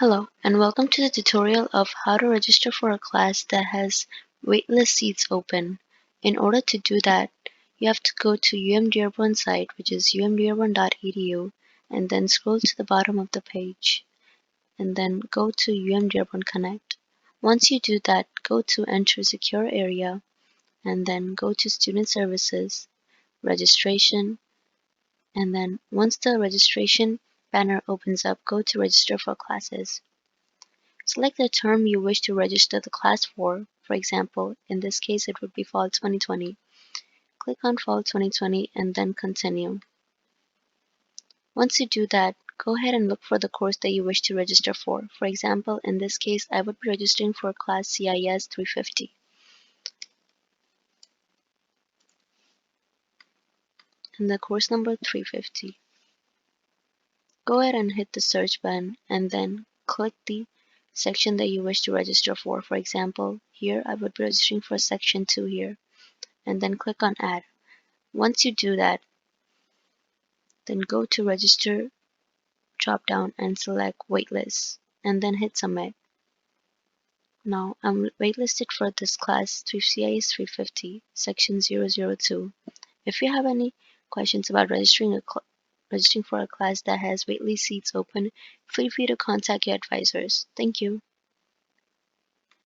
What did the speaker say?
Hello, and welcome to the tutorial of how to register for a class that has waitlist seats open. In order to do that, you have to go to UM-Dearborn site, which is umdearborn.edu, and then scroll to the bottom of the page, and then go to UM-Dearborn Connect. Once you do that, go to Enter Secure Area, and then go to Student Services, Registration, and then once the registration banner opens up, go to Register for Classes. Select the term you wish to register the class for. For example, in this case it would be Fall 2020. Click on Fall 2020 and then Continue. Once you do that, go ahead and look for the course that you wish to register for. For example, in this case I would be registering for class CIS 350. And the course number 350. Go ahead and hit the search button and then click the section that you wish to register for. For example, here I would be registering for section 2 here, and then click on Add. Once you do that, then go to Register drop down and select Waitlist, and then hit Submit. Now I'm waitlisted for this class CIS 350, section 002. If you have any questions about registering for a class that has waitlist seats open, feel free to contact your advisors. Thank you.